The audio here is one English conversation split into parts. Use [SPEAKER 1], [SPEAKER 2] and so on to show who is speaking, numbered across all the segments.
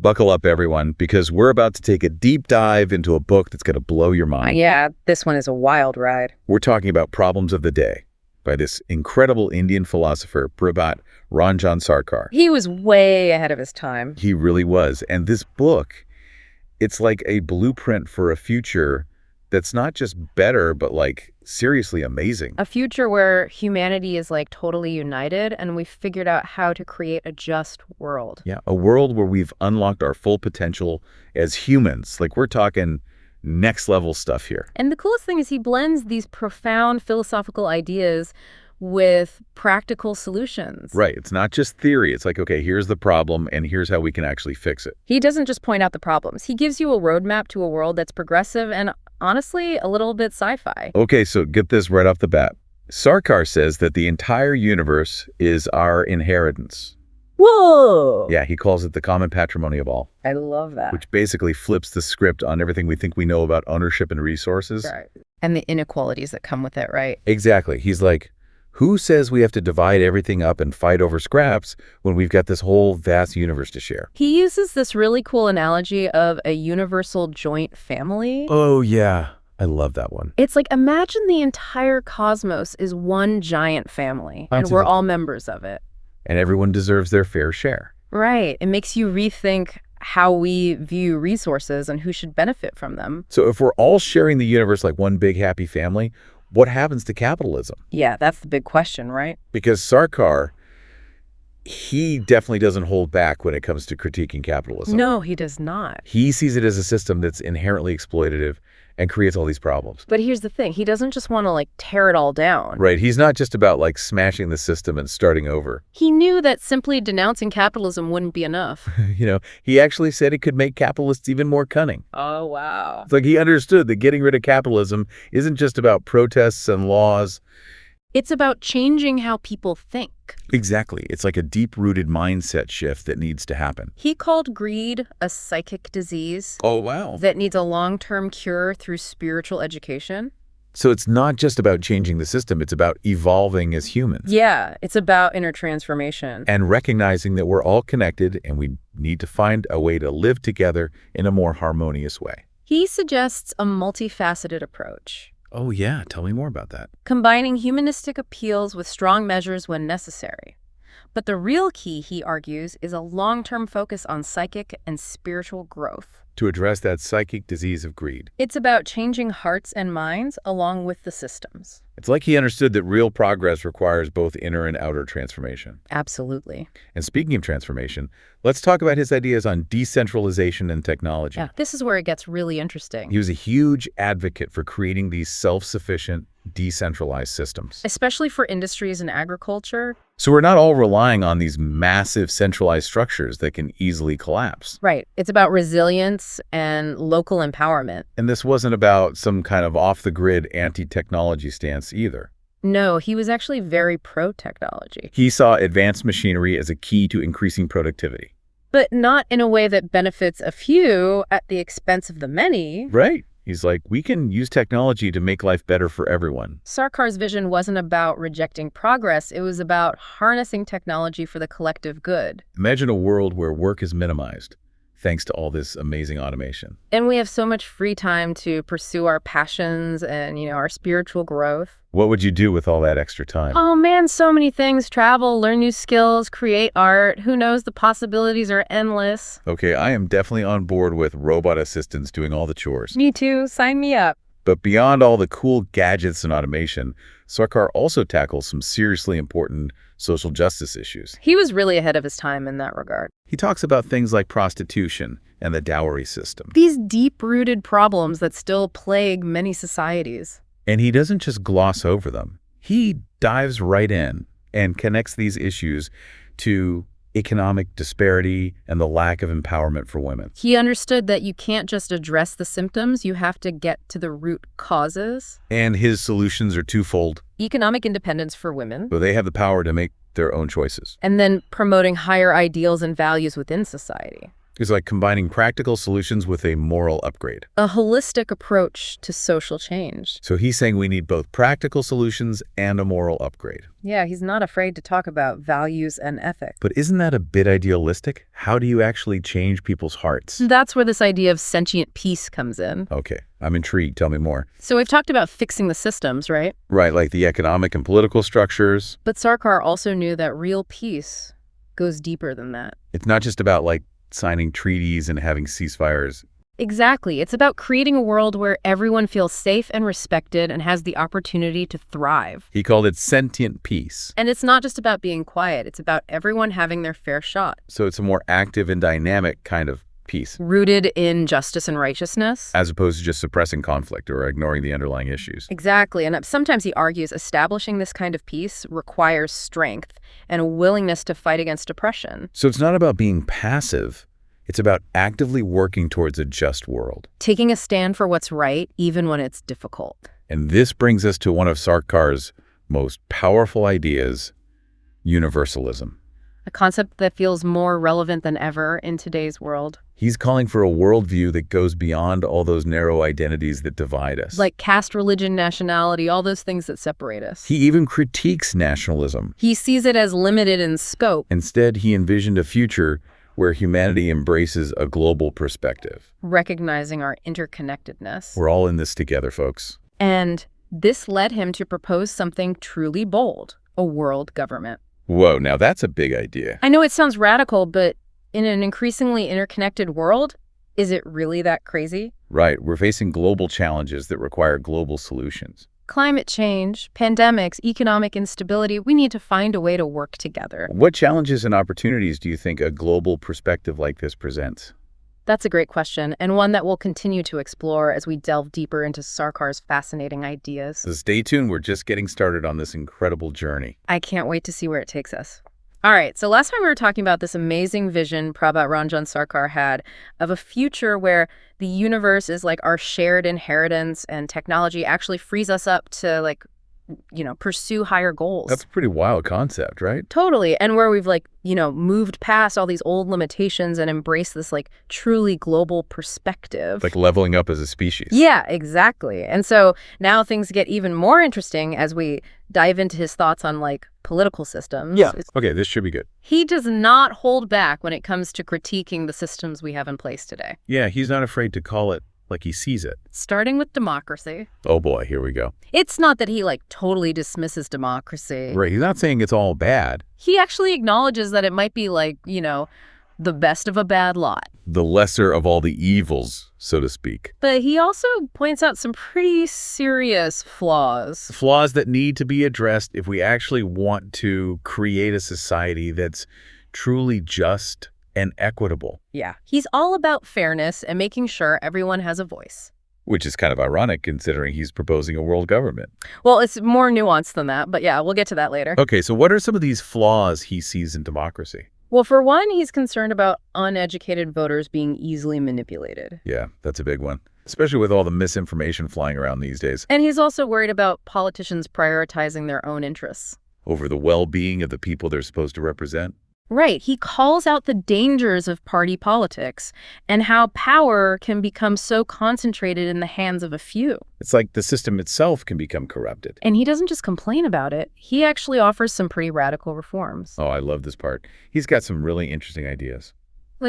[SPEAKER 1] Buckle up, everyone, because we're about to take a deep dive into a book that's going to blow your mind.
[SPEAKER 2] Yeah, this one is a wild ride.
[SPEAKER 1] We're talking about Problems of the Day by this incredible Indian philosopher, Prabhat Ranjan Sarkar.
[SPEAKER 2] He was way ahead of his time.
[SPEAKER 1] He really was. And this book, it's like a blueprint for a future that's not just better, but like seriously amazing.
[SPEAKER 2] A future where humanity is like totally united and we've figured out how to create a just world.
[SPEAKER 1] Yeah, a world where we've unlocked our full potential as humans. Like we're talking next level stuff here.
[SPEAKER 2] And the coolest thing is he blends these profound philosophical ideas with practical solutions.
[SPEAKER 1] Right. It's not just theory. It's like, okay, here's the problem and here's how we can actually fix it.
[SPEAKER 2] He doesn't just point out the problems. He gives you a roadmap to a world that's progressive and honestly a little bit sci-fi.
[SPEAKER 1] Okay, so get this right off the bat. Sarkar says that the entire universe is our inheritance.
[SPEAKER 2] Whoa!
[SPEAKER 1] Yeah, he calls it the common patrimony of all.
[SPEAKER 2] I love that.
[SPEAKER 1] Which basically flips the script on everything we think we know about ownership and resources.
[SPEAKER 2] Right. And the inequalities that come with it, right?
[SPEAKER 1] Exactly. He's like, who says we have to divide everything up and fight over scraps when we've got this whole vast universe to share?
[SPEAKER 2] He uses this really cool analogy of a universal joint family.
[SPEAKER 1] Oh, yeah. I love that one.
[SPEAKER 2] It's like, imagine the entire cosmos is one giant family, and we're all members of it.
[SPEAKER 1] And everyone deserves their fair share.
[SPEAKER 2] Right. It makes you rethink how we view resources and who should benefit from them.
[SPEAKER 1] So if we're all sharing the universe like one big happy family, what happens to capitalism?
[SPEAKER 2] Yeah, that's the big question, right?
[SPEAKER 1] Because Sarkar, he definitely doesn't hold back when it comes to critiquing capitalism.
[SPEAKER 2] No, he does not.
[SPEAKER 1] He sees it as a system that's inherently exploitative and creates all these problems.
[SPEAKER 2] But here's the thing. He doesn't just want to like tear it all down.
[SPEAKER 1] Right. He's not just about like smashing the system and starting over.
[SPEAKER 2] He knew that simply denouncing capitalism wouldn't be enough.
[SPEAKER 1] He actually said it could make capitalists even more cunning.
[SPEAKER 2] Oh, wow.
[SPEAKER 1] It's like he understood that getting rid of capitalism isn't just about protests and laws.
[SPEAKER 2] It's about changing how people think.
[SPEAKER 1] Exactly. It's like a deep-rooted mindset shift that needs to happen.
[SPEAKER 2] He called greed a psychic disease.
[SPEAKER 1] Oh, wow.
[SPEAKER 2] That needs a long-term cure through spiritual education.
[SPEAKER 1] So it's not just about changing the system, it's about evolving as humans.
[SPEAKER 2] Yeah, it's about inner transformation.
[SPEAKER 1] And recognizing that we're all connected and we need to find a way to live together in a more harmonious way.
[SPEAKER 2] He suggests a multifaceted approach.
[SPEAKER 1] Oh, yeah. Tell me more about that.
[SPEAKER 2] Combining humanistic appeals with strong measures when necessary. But the real key, he argues, is a long-term focus on psychic and spiritual growth.
[SPEAKER 1] To address that psychic disease of greed.
[SPEAKER 2] It's about changing hearts and minds along with the systems.
[SPEAKER 1] It's like he understood that real progress requires both inner and outer transformation.
[SPEAKER 2] Absolutely.
[SPEAKER 1] And speaking of transformation, let's talk about his ideas on decentralization and technology.
[SPEAKER 2] Yeah, this is where it gets really interesting.
[SPEAKER 1] He was a huge advocate for creating these self-sufficient, decentralized systems.
[SPEAKER 2] Especially for industries and agriculture.
[SPEAKER 1] So we're not all relying on these massive centralized structures that can easily collapse.
[SPEAKER 2] Right. It's about resilience and local empowerment.
[SPEAKER 1] And this wasn't about some kind of off-the-grid anti-technology stance either.
[SPEAKER 2] No, he was actually very pro-technology.
[SPEAKER 1] He saw advanced machinery as a key to increasing productivity.
[SPEAKER 2] But not in a way that benefits a few at the expense of the many.
[SPEAKER 1] Right. He's like, we can use technology to make life better for everyone.
[SPEAKER 2] Sarkar's vision wasn't about rejecting progress. It was about harnessing technology for the collective good.
[SPEAKER 1] Imagine a world where work is minimized, thanks to all this amazing automation.
[SPEAKER 2] And we have so much free time to pursue our passions and, our spiritual growth.
[SPEAKER 1] What would you do with all that extra time?
[SPEAKER 2] Oh man, so many things. Travel, learn new skills, create art. Who knows? The possibilities are endless.
[SPEAKER 1] Okay, I am definitely on board with robot assistants doing all the chores.
[SPEAKER 2] Me too. Sign me up.
[SPEAKER 1] But beyond all the cool gadgets and automation, Sarkar also tackles some seriously important social justice issues.
[SPEAKER 2] He was really ahead of his time in that regard.
[SPEAKER 1] He talks about things like prostitution and the dowry system.
[SPEAKER 2] These deep-rooted problems that still plague many societies.
[SPEAKER 1] And he doesn't just gloss over them. He dives right in and connects these issues to economic disparity and the lack of empowerment for women.
[SPEAKER 2] He understood that you can't just address the symptoms, you have to get to the root causes.
[SPEAKER 1] And his solutions are twofold.
[SPEAKER 2] Economic independence for women.
[SPEAKER 1] So they have the power to make their own choices.
[SPEAKER 2] And then promoting higher ideals and values within society.
[SPEAKER 1] It's like combining practical solutions with a moral upgrade.
[SPEAKER 2] A holistic approach to social change.
[SPEAKER 1] So he's saying we need both practical solutions and a moral upgrade.
[SPEAKER 2] Yeah, he's not afraid to talk about values and ethics.
[SPEAKER 1] But isn't that a bit idealistic? How do you actually change people's hearts?
[SPEAKER 2] That's where this idea of sentient peace comes in.
[SPEAKER 1] Okay, I'm intrigued. Tell me more.
[SPEAKER 2] So we've talked about fixing the systems, right?
[SPEAKER 1] Right, like the economic and political structures.
[SPEAKER 2] But Sarkar also knew that real peace goes deeper than that.
[SPEAKER 1] It's not just about like signing treaties and having ceasefires.
[SPEAKER 2] Exactly. It's about creating a world where everyone feels safe and respected and has the opportunity to thrive.
[SPEAKER 1] He called it sentient peace.
[SPEAKER 2] And it's not just about being quiet. It's about everyone having their fair shot.
[SPEAKER 1] So it's a more active and dynamic kind of peace,
[SPEAKER 2] Rooted in justice and righteousness.
[SPEAKER 1] as opposed to just suppressing conflict or ignoring the underlying issues.
[SPEAKER 2] Exactly. And sometimes he argues establishing this kind of peace requires strength and a willingness to fight against oppression.
[SPEAKER 1] So it's not about being passive. It's about actively working towards a just world.
[SPEAKER 2] Taking a stand for what's right, even when it's difficult.
[SPEAKER 1] And this brings us to one of Sarkar's most powerful ideas, universalism.
[SPEAKER 2] A concept that feels more relevant than ever in today's world.
[SPEAKER 1] He's calling for a worldview that goes beyond all those narrow identities that divide us.
[SPEAKER 2] Like caste, religion, nationality, all those things that separate us.
[SPEAKER 1] He even critiques nationalism.
[SPEAKER 2] He sees it as limited in scope.
[SPEAKER 1] Instead, he envisioned a future where humanity embraces a global perspective.
[SPEAKER 2] Recognizing our interconnectedness.
[SPEAKER 1] We're all in this together, folks.
[SPEAKER 2] And this led him to propose something truly bold, a world government.
[SPEAKER 1] Whoa, now that's a big idea.
[SPEAKER 2] I know it sounds radical, but in an increasingly interconnected world, is it really that crazy?
[SPEAKER 1] Right, we're facing global challenges that require global solutions.
[SPEAKER 2] Climate change, pandemics, economic instability, we need to find a way to work together.
[SPEAKER 1] What challenges and opportunities do you think a global perspective like this presents?
[SPEAKER 2] That's a great question, and one that we'll continue to explore as we delve deeper into Sarkar's fascinating ideas.
[SPEAKER 1] So stay tuned, we're just getting started on this incredible journey.
[SPEAKER 2] I can't wait to see where it takes us. All right, so last time we were talking about this amazing vision Prabhat Ranjan Sarkar had of a future where the universe is like our shared inheritance and technology actually frees us up to pursue higher goals.
[SPEAKER 1] That's a pretty wild concept, right?
[SPEAKER 2] Totally. And where we've moved past all these old limitations and embraced this truly global perspective.
[SPEAKER 1] Like leveling up as a species.
[SPEAKER 2] Yeah, exactly. And so now things get even more interesting as we dive into his thoughts on political systems.
[SPEAKER 1] Yeah. Okay, this should be good.
[SPEAKER 2] He does not hold back when it comes to critiquing the systems we have in place today.
[SPEAKER 1] Yeah, he's not afraid to call it like he sees it.
[SPEAKER 2] Starting with democracy.
[SPEAKER 1] Oh boy, here we go.
[SPEAKER 2] It's not that he totally dismisses democracy.
[SPEAKER 1] Right, he's not saying it's all bad.
[SPEAKER 2] He actually acknowledges that it might be the best of a bad lot.
[SPEAKER 1] The lesser of all the evils, so to speak.
[SPEAKER 2] But he also points out some pretty serious flaws.
[SPEAKER 1] Flaws that need to be addressed if we actually want to create a society that's truly just and equitable.
[SPEAKER 2] Yeah. He's all about fairness and making sure everyone has a voice.
[SPEAKER 1] Which is kind of ironic considering he's proposing a world government.
[SPEAKER 2] Well, it's more nuanced than that, but yeah, we'll get to that later.
[SPEAKER 1] Okay, so what are some of these flaws he sees in democracy?
[SPEAKER 2] Well, for one, he's concerned about uneducated voters being easily manipulated.
[SPEAKER 1] Yeah, that's a big one, especially with all the misinformation flying around these days.
[SPEAKER 2] And he's also worried about politicians prioritizing their own interests.
[SPEAKER 1] Over the well-being of the people they're supposed to represent.
[SPEAKER 2] Right. He calls out the dangers of party politics and how power can become so concentrated in the hands of a few.
[SPEAKER 1] It's like the system itself can become corrupted.
[SPEAKER 2] And he doesn't just complain about it. He actually offers some pretty radical reforms.
[SPEAKER 1] Oh, I love this part. He's got some really interesting ideas.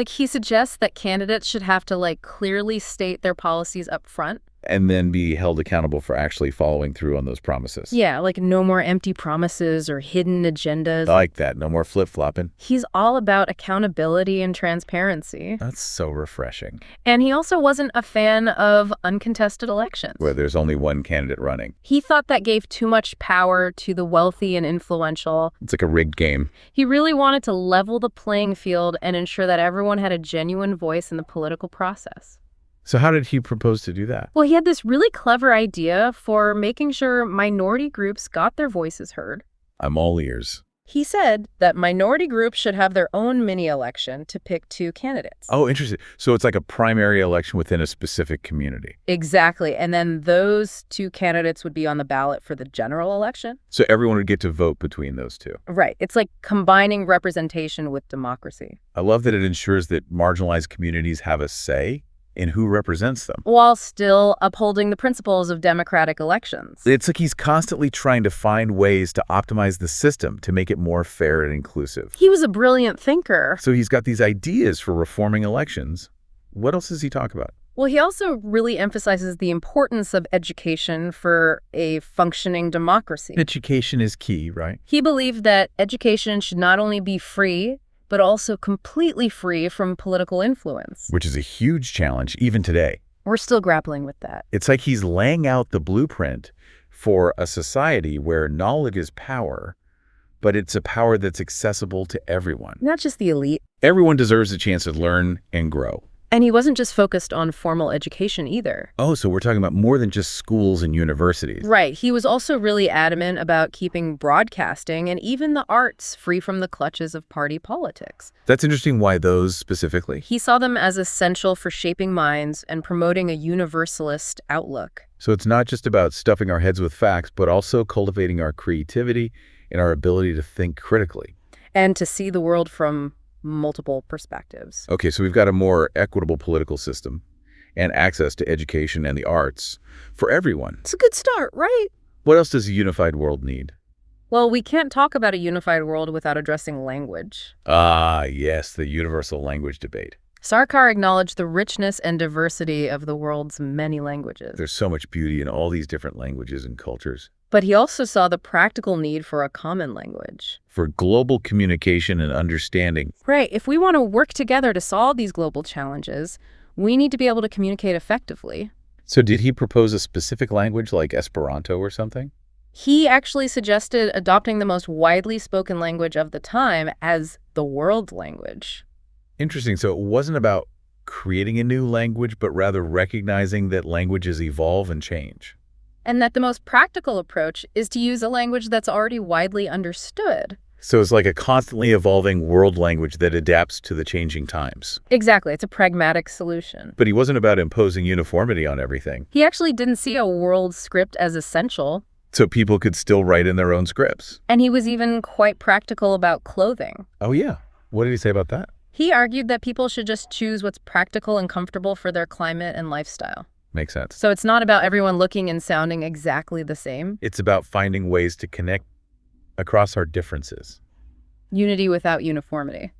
[SPEAKER 2] He suggests that candidates should have to clearly state their policies up front.
[SPEAKER 1] And then be held accountable for actually following through on those promises.
[SPEAKER 2] Yeah, no more empty promises or hidden agendas.
[SPEAKER 1] I like that. No more flip-flopping.
[SPEAKER 2] He's all about accountability and transparency.
[SPEAKER 1] That's so refreshing.
[SPEAKER 2] And he also wasn't a fan of uncontested elections.
[SPEAKER 1] Where there's only one candidate running.
[SPEAKER 2] He thought that gave too much power to the wealthy and influential.
[SPEAKER 1] It's like a rigged game.
[SPEAKER 2] He really wanted to level the playing field and ensure that everyone had a genuine voice in the political process.
[SPEAKER 1] So how did he propose to do that?
[SPEAKER 2] Well, he had this really clever idea for making sure minority groups got their voices heard.
[SPEAKER 1] I'm all ears.
[SPEAKER 2] He said that minority groups should have their own mini-election to pick two candidates.
[SPEAKER 1] Oh, interesting. So it's like a primary election within a specific community.
[SPEAKER 2] Exactly. And then those two candidates would be on the ballot for the general election.
[SPEAKER 1] So everyone would get to vote between those two.
[SPEAKER 2] Right. It's like combining representation with democracy.
[SPEAKER 1] I love that it ensures that marginalized communities have a say in who represents them.
[SPEAKER 2] While still upholding the principles of democratic elections.
[SPEAKER 1] It's like he's constantly trying to find ways to optimize the system to make it more fair and inclusive.
[SPEAKER 2] He was a brilliant thinker.
[SPEAKER 1] So he's got these ideas for reforming elections. What else does he talk about?
[SPEAKER 2] Well, he also really emphasizes the importance of education for a functioning democracy.
[SPEAKER 1] Education is key, right?
[SPEAKER 2] He believed that education should not only be free, but also completely free from political influence.
[SPEAKER 1] Which is a huge challenge, even today.
[SPEAKER 2] We're still grappling with that.
[SPEAKER 1] It's like he's laying out the blueprint for a society where knowledge is power, but it's a power that's accessible to everyone.
[SPEAKER 2] Not just the elite.
[SPEAKER 1] Everyone deserves a chance to learn and grow.
[SPEAKER 2] And he wasn't just focused on formal education either.
[SPEAKER 1] Oh, so we're talking about more than just schools and universities.
[SPEAKER 2] Right. He was also really adamant about keeping broadcasting and even the arts free from the clutches of party politics.
[SPEAKER 1] That's interesting. Why those specifically?
[SPEAKER 2] He saw them as essential for shaping minds and promoting a universalist outlook.
[SPEAKER 1] So it's not just about stuffing our heads with facts, but also cultivating our creativity and our ability to think critically.
[SPEAKER 2] And to see the world from multiple perspectives.
[SPEAKER 1] Okay, so we've got a more equitable political system and access to education and the arts for everyone.
[SPEAKER 2] It's a good start, right?
[SPEAKER 1] What else does a unified world need?
[SPEAKER 2] Well, we can't talk about a unified world without addressing language.
[SPEAKER 1] Ah, yes, the universal language debate.
[SPEAKER 2] Sarkar acknowledged the richness and diversity of the world's many languages.
[SPEAKER 1] There's so much beauty in all these different languages and cultures.
[SPEAKER 2] But he also saw the practical need for a common language.
[SPEAKER 1] For global communication and understanding.
[SPEAKER 2] Right. If we want to work together to solve these global challenges, we need to be able to communicate effectively.
[SPEAKER 1] So did he propose a specific language like Esperanto or something?
[SPEAKER 2] He actually suggested adopting the most widely spoken language of the time as the world language.
[SPEAKER 1] Interesting. So it wasn't about creating a new language, but rather recognizing that languages evolve and change.
[SPEAKER 2] And that the most practical approach is to use a language that's already widely understood.
[SPEAKER 1] So it's like a constantly evolving world language that adapts to the changing times.
[SPEAKER 2] Exactly. It's a pragmatic solution.
[SPEAKER 1] But he wasn't about imposing uniformity on everything.
[SPEAKER 2] He actually didn't see a world script as essential.
[SPEAKER 1] So people could still write in their own scripts.
[SPEAKER 2] And he was even quite practical about clothing.
[SPEAKER 1] Oh, yeah. What did he say about that?
[SPEAKER 2] He argued that people should just choose what's practical and comfortable for their climate and lifestyle.
[SPEAKER 1] Makes sense.
[SPEAKER 2] So it's not about everyone looking and sounding exactly the same.
[SPEAKER 1] It's about finding ways to connect across our differences.
[SPEAKER 2] Unity without uniformity.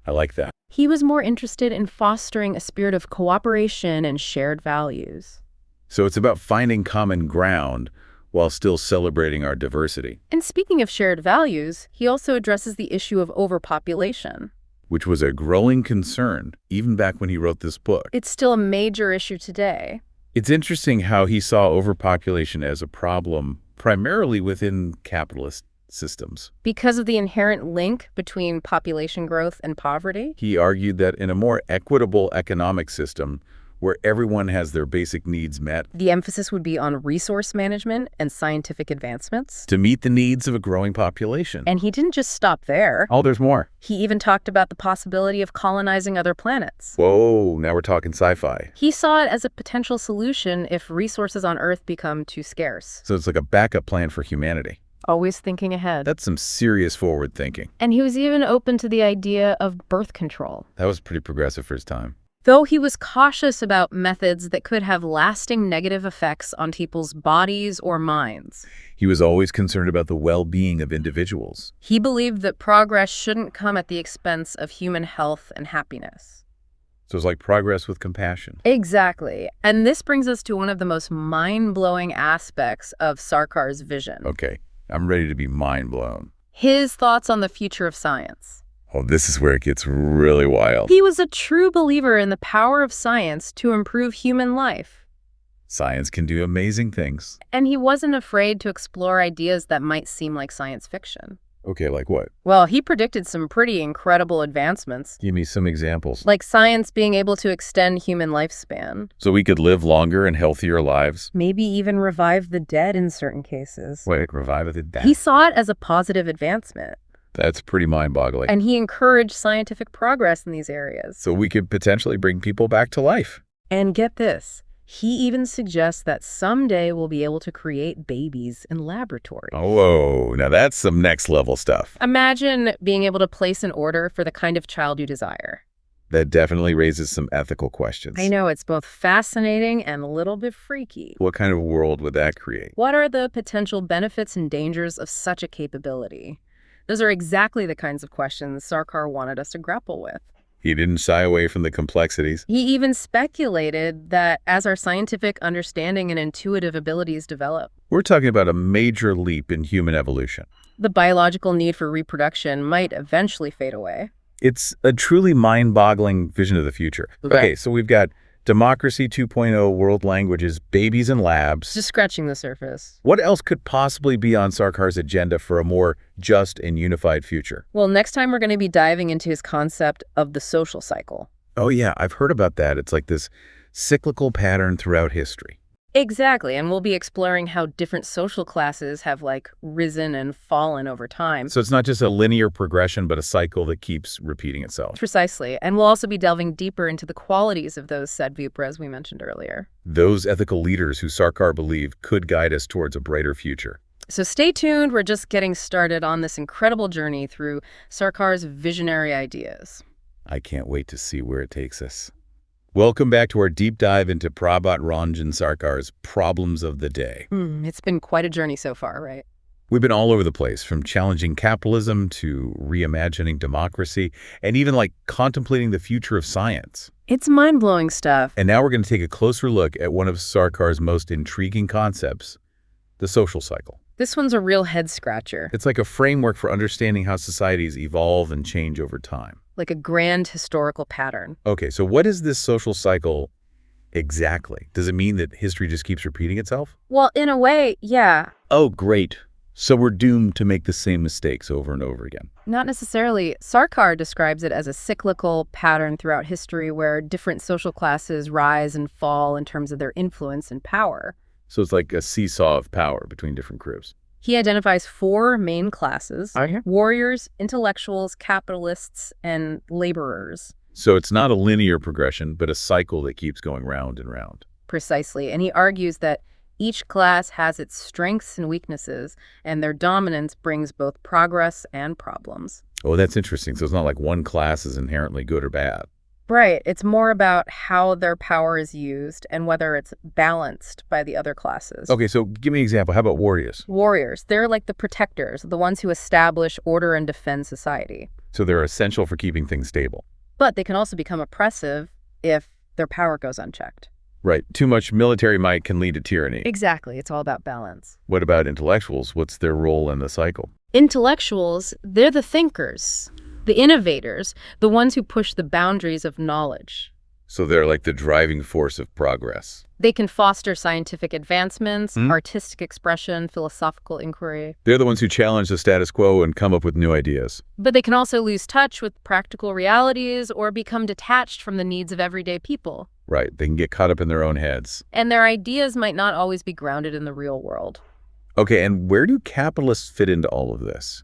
[SPEAKER 1] I like that.
[SPEAKER 2] He was more interested in fostering a spirit of cooperation and shared values.
[SPEAKER 1] So it's about finding common ground while still celebrating our diversity.
[SPEAKER 2] And speaking of shared values, he also addresses the issue of overpopulation.
[SPEAKER 1] Which was a growing concern even back when he wrote this book.
[SPEAKER 2] It's still a major issue today.
[SPEAKER 1] It's interesting how he saw overpopulation as a problem primarily within capitalist systems.
[SPEAKER 2] Because of the inherent link between population growth and poverty?
[SPEAKER 1] He argued that in a more equitable economic system, where everyone has their basic needs met,
[SPEAKER 2] the emphasis would be on resource management and scientific advancements.
[SPEAKER 1] To meet the needs of a growing population.
[SPEAKER 2] And he didn't just stop there.
[SPEAKER 1] Oh, there's more.
[SPEAKER 2] He even talked about the possibility of colonizing other planets.
[SPEAKER 1] Whoa, now we're talking sci-fi.
[SPEAKER 2] He saw it as a potential solution if resources on Earth become too scarce.
[SPEAKER 1] So it's like a backup plan for humanity.
[SPEAKER 2] Always thinking ahead.
[SPEAKER 1] That's some serious forward thinking.
[SPEAKER 2] And he was even open to the idea of birth control.
[SPEAKER 1] That was pretty progressive for his time.
[SPEAKER 2] Though he was cautious about methods that could have lasting negative effects on people's bodies or minds.
[SPEAKER 1] He was always concerned about the well-being of individuals.
[SPEAKER 2] He believed that progress shouldn't come at the expense of human health and happiness.
[SPEAKER 1] So it's like progress with compassion.
[SPEAKER 2] Exactly. And this brings us to one of the most mind-blowing aspects of Sarkar's vision.
[SPEAKER 1] Okay, I'm ready to be mind-blown.
[SPEAKER 2] His thoughts on the future of science.
[SPEAKER 1] Oh, this is where it gets really wild.
[SPEAKER 2] He was a true believer in the power of science to improve human life.
[SPEAKER 1] Science can do amazing things.
[SPEAKER 2] And he wasn't afraid to explore ideas that might seem like science fiction.
[SPEAKER 1] Okay, like what?
[SPEAKER 2] Well, he predicted some pretty incredible advancements,
[SPEAKER 1] Give me some examples.
[SPEAKER 2] like science being able to extend human lifespan,
[SPEAKER 1] So we could live longer and healthier lives.
[SPEAKER 2] maybe even revive the dead in certain cases.
[SPEAKER 1] Wait, revive the dead?
[SPEAKER 2] He saw it as a positive advancement,
[SPEAKER 1] That's pretty mind-boggling.
[SPEAKER 2] and he encouraged scientific progress in these areas.
[SPEAKER 1] So we could potentially bring people back to life.
[SPEAKER 2] And get this, he even suggests that someday we'll be able to create babies in laboratories.
[SPEAKER 1] Whoa, now that's some next-level stuff.
[SPEAKER 2] Imagine being able to place an order for the kind of child you desire.
[SPEAKER 1] That definitely raises some ethical questions.
[SPEAKER 2] I know, it's both fascinating and a little bit freaky.
[SPEAKER 1] What kind of world would that create?
[SPEAKER 2] What are the potential benefits and dangers of such a capability? Those are exactly the kinds of questions Sarkar wanted us to grapple with.
[SPEAKER 1] He didn't shy away from the complexities.
[SPEAKER 2] He even speculated that as our scientific understanding and intuitive abilities develop,
[SPEAKER 1] We're talking about a major leap in human evolution.
[SPEAKER 2] the biological need for reproduction might eventually fade away.
[SPEAKER 1] It's a truly mind-boggling vision of the future. Okay, so we've got democracy 2.0, world languages, babies in labs.
[SPEAKER 2] Just scratching the surface.
[SPEAKER 1] What else could possibly be on Sarkar's agenda for a more just and unified future?
[SPEAKER 2] Well, next time we're going to be diving into his concept of the social cycle.
[SPEAKER 1] Oh yeah, I've heard about that. It's like this cyclical pattern throughout history.
[SPEAKER 2] Exactly, and we'll be exploring how different social classes have, risen and fallen over time.
[SPEAKER 1] So it's not just a linear progression, but a cycle that keeps repeating itself.
[SPEAKER 2] Precisely, and we'll also be delving deeper into the qualities of those sadvipras we mentioned earlier.
[SPEAKER 1] Those ethical leaders who Sarkar believed could guide us towards a brighter future.
[SPEAKER 2] So stay tuned, we're just getting started on this incredible journey through Sarkar's visionary ideas.
[SPEAKER 1] I can't wait to see where it takes us. Welcome back to our deep dive into Prabhat Ranjan Sarkar's Problems of the Day.
[SPEAKER 2] It's been quite a journey so far, right?
[SPEAKER 1] We've been all over the place, from challenging capitalism to reimagining democracy, and even contemplating the future of science.
[SPEAKER 2] It's mind-blowing stuff.
[SPEAKER 1] And now we're going to take a closer look at one of Sarkar's most intriguing concepts, the social cycle.
[SPEAKER 2] This one's a real head-scratcher,
[SPEAKER 1] It's like a framework for understanding how societies evolve and change over time.
[SPEAKER 2] like a grand historical pattern.
[SPEAKER 1] Okay, so what is this social cycle exactly? Does it mean that history just keeps repeating itself?
[SPEAKER 2] Well, in a way, yeah.
[SPEAKER 1] Oh, great. So we're doomed to make the same mistakes over and over again.
[SPEAKER 2] Not necessarily. Sarkar describes it as a cyclical pattern throughout history where different social classes rise and fall in terms of their influence and power.
[SPEAKER 1] So it's like a seesaw of power between different groups.
[SPEAKER 2] He identifies 4 main classes:
[SPEAKER 1] Okay.
[SPEAKER 2] warriors, intellectuals, capitalists, and laborers.
[SPEAKER 1] So it's not a linear progression, but a cycle that keeps going round and round.
[SPEAKER 2] Precisely. And he argues that each class has its strengths and weaknesses, and their dominance brings both progress and problems.
[SPEAKER 1] Oh, that's interesting. So it's not like one class is inherently good or bad.
[SPEAKER 2] Right. It's more about how their power is used and whether it's balanced by the other classes.
[SPEAKER 1] Okay, so give me an example. How about warriors?
[SPEAKER 2] Warriors, they're like the protectors, the ones who establish order and defend society.
[SPEAKER 1] So they're essential for keeping things stable.
[SPEAKER 2] But they can also become oppressive if their power goes unchecked.
[SPEAKER 1] Right. Too much military might can lead to tyranny.
[SPEAKER 2] Exactly. It's all about balance.
[SPEAKER 1] What about intellectuals? What's their role in the cycle?
[SPEAKER 2] Intellectuals, they're the thinkers, the innovators, the ones who push the boundaries of knowledge.
[SPEAKER 1] So they're like the driving force of progress.
[SPEAKER 2] They can foster scientific advancements, artistic expression, philosophical inquiry.
[SPEAKER 1] They're the ones who challenge the status quo and come up with new ideas.
[SPEAKER 2] But they can also lose touch with practical realities or become detached from the needs of everyday people.
[SPEAKER 1] Right. They can get caught up in their own heads.
[SPEAKER 2] And their ideas might not always be grounded in the real world.
[SPEAKER 1] Okay, and where do capitalists fit into all of this?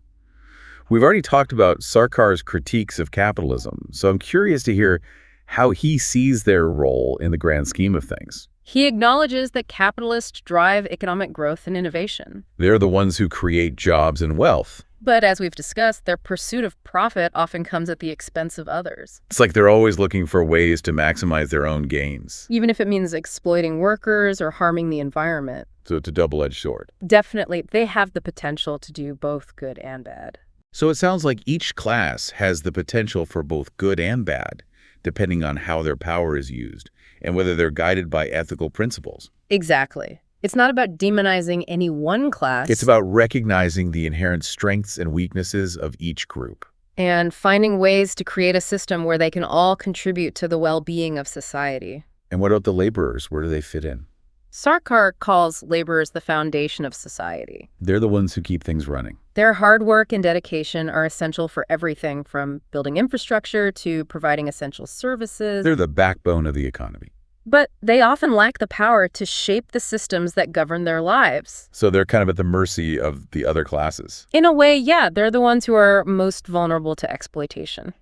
[SPEAKER 1] We've already talked about Sarkar's critiques of capitalism, so I'm curious to hear how he sees their role in the grand scheme of things.
[SPEAKER 2] He acknowledges that capitalists drive economic growth and innovation.
[SPEAKER 1] They're the ones who create jobs and wealth.
[SPEAKER 2] But as we've discussed, their pursuit of profit often comes at the expense of others.
[SPEAKER 1] It's like they're always looking for ways to maximize their own gains.
[SPEAKER 2] Even if it means exploiting workers or harming the environment.
[SPEAKER 1] So it's a double-edged sword.
[SPEAKER 2] Definitely, they have the potential to do both good and bad.
[SPEAKER 1] So it sounds like each class has the potential for both good and bad, depending on how their power is used and whether they're guided by ethical principles.
[SPEAKER 2] Exactly. It's not about demonizing any one class.
[SPEAKER 1] It's about recognizing the inherent strengths and weaknesses of each group.
[SPEAKER 2] And finding ways to create a system where they can all contribute to the well-being of society.
[SPEAKER 1] And what about the laborers? Where do they fit in?
[SPEAKER 2] Sarkar calls laborers the foundation of society.
[SPEAKER 1] They're the ones who keep things running.
[SPEAKER 2] Their hard work and dedication are essential for everything from building infrastructure to providing essential services.
[SPEAKER 1] They're the backbone of the economy.
[SPEAKER 2] But they often lack the power to shape the systems that govern their lives.
[SPEAKER 1] So they're kind of at the mercy of the other classes.
[SPEAKER 2] In a way, yeah, they're the ones who are most vulnerable to exploitation.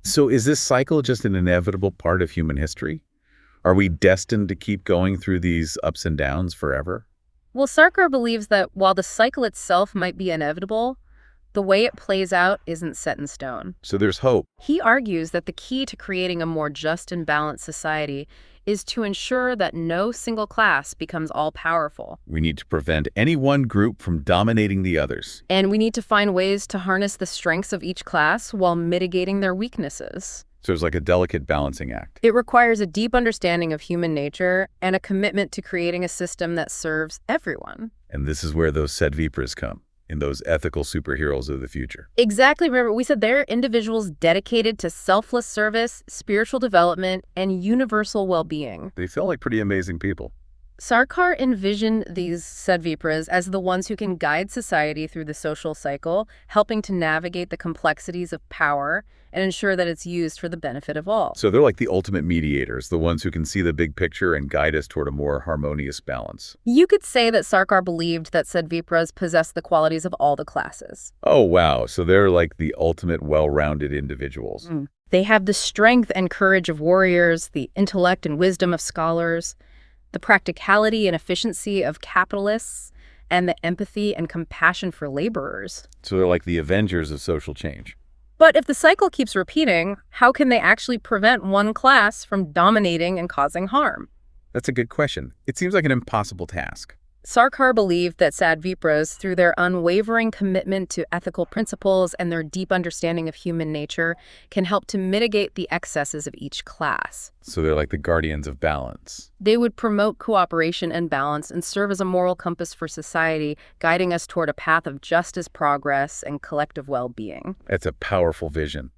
[SPEAKER 1] So is this cycle just an inevitable part of human history? Are we destined to keep going through these ups and downs forever?
[SPEAKER 2] Well, Sarkar believes that while the cycle itself might be inevitable, the way it plays out isn't set in stone.
[SPEAKER 1] So there's hope.
[SPEAKER 2] He argues that the key to creating a more just and balanced society is to ensure that no single class becomes all-powerful.
[SPEAKER 1] We need to prevent any one group from dominating the others.
[SPEAKER 2] And we need to find ways to harness the strengths of each class while mitigating their weaknesses.
[SPEAKER 1] So it's like a delicate balancing act.
[SPEAKER 2] It requires a deep understanding of human nature and a commitment to creating a system that serves everyone.
[SPEAKER 1] And this is where those sadvipras come, in those ethical superheroes of the future.
[SPEAKER 2] Exactly. Remember, we said they're individuals dedicated to selfless service, spiritual development, and universal well-being.
[SPEAKER 1] They feel like pretty amazing people.
[SPEAKER 2] Sarkar envisioned these sadvipras as the ones who can guide society through the social cycle, helping to navigate the complexities of power and ensure that it's used for the benefit of all.
[SPEAKER 1] So they're like the ultimate mediators, the ones who can see the big picture and guide us toward a more harmonious balance.
[SPEAKER 2] You could say that Sarkar believed that sadvipras possess the qualities of all the classes.
[SPEAKER 1] Oh, wow. So they're like the ultimate well-rounded individuals.
[SPEAKER 2] They have the strength and courage of warriors, the intellect and wisdom of scholars, the practicality and efficiency of capitalists, and the empathy and compassion for laborers.
[SPEAKER 1] So they're like the avengers of social change.
[SPEAKER 2] But if the cycle keeps repeating, how can they actually prevent one class from dominating and causing harm?
[SPEAKER 1] That's a good question. It seems like an impossible task.
[SPEAKER 2] Sarkar believed that sadvipras, through their unwavering commitment to ethical principles and their deep understanding of human nature, can help to mitigate the excesses of each class.
[SPEAKER 1] So they're like the guardians of balance.
[SPEAKER 2] They would promote cooperation and balance and serve as a moral compass for society, guiding us toward a path of justice, progress, and collective well-being.
[SPEAKER 1] That's a powerful vision.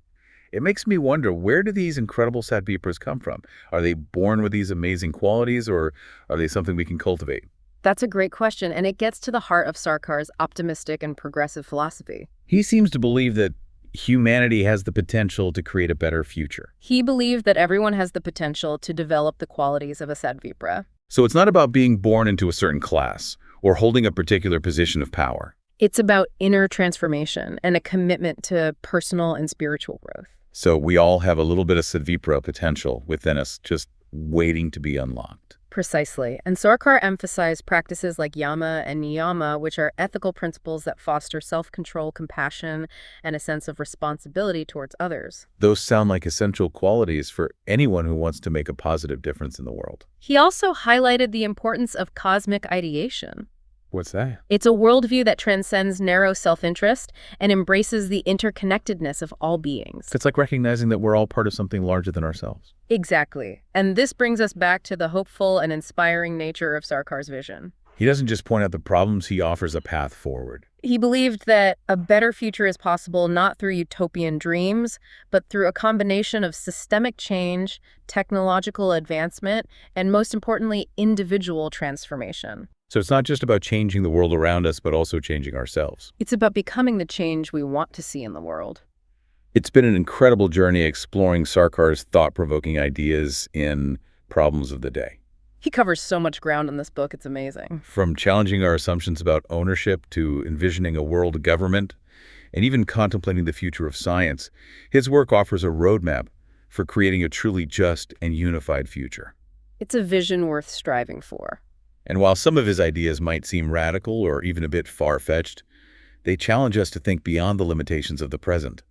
[SPEAKER 1] It makes me wonder, where do these incredible sadvipras come from? Are they born with these amazing qualities, or are they something we can cultivate?
[SPEAKER 2] That's a great question, and it gets to the heart of Sarkar's optimistic and progressive philosophy.
[SPEAKER 1] He seems to believe that humanity has the potential to create a better future.
[SPEAKER 2] He believed that everyone has the potential to develop the qualities of a sadvipra.
[SPEAKER 1] So it's not about being born into a certain class or holding a particular position of power.
[SPEAKER 2] It's about inner transformation and a commitment to personal and spiritual growth.
[SPEAKER 1] So we all have a little bit of sadvipra potential within us, just waiting to be unlocked.
[SPEAKER 2] Precisely. And Sarkar emphasized practices like yama and niyama, which are ethical principles that foster self-control, compassion, and a sense of responsibility towards others.
[SPEAKER 1] Those sound like essential qualities for anyone who wants to make a positive difference in the world.
[SPEAKER 2] He also highlighted the importance of cosmic ideation.
[SPEAKER 1] What's that?
[SPEAKER 2] It's a worldview that transcends narrow self-interest and embraces the interconnectedness of all beings.
[SPEAKER 1] It's like recognizing that we're all part of something larger than ourselves.
[SPEAKER 2] Exactly. And this brings us back to the hopeful and inspiring nature of Sarkar's vision.
[SPEAKER 1] He doesn't just point out the problems, he offers a path forward.
[SPEAKER 2] He believed that a better future is possible not through utopian dreams, but through a combination of systemic change, technological advancement, and most importantly, individual transformation.
[SPEAKER 1] So it's not just about changing the world around us, but also changing ourselves.
[SPEAKER 2] It's about becoming the change we want to see in the world.
[SPEAKER 1] It's been an incredible journey exploring Sarkar's thought-provoking ideas in Problems of the Day.
[SPEAKER 2] He covers so much ground in this book, it's amazing.
[SPEAKER 1] From challenging our assumptions about ownership to envisioning a world government, and even contemplating the future of science, his work offers a roadmap for creating a truly just and unified future.
[SPEAKER 2] It's a vision worth striving for.
[SPEAKER 1] And while some of his ideas might seem radical or even a bit far-fetched, they challenge us to think beyond the limitations of the present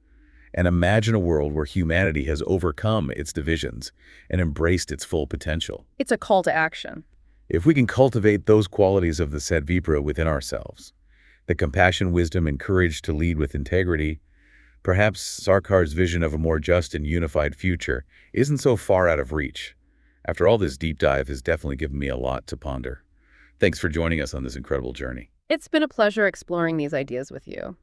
[SPEAKER 1] and imagine a world where humanity has overcome its divisions and embraced its full potential.
[SPEAKER 2] It's a call to action.
[SPEAKER 1] If we can cultivate those qualities of the sadvipra within ourselves, the compassion, wisdom, and courage to lead with integrity, perhaps Sarkar's vision of a more just and unified future isn't so far out of reach. After all, this deep dive has definitely given me a lot to ponder. Thanks for joining us on this incredible journey.
[SPEAKER 2] It's been a pleasure exploring these ideas with you.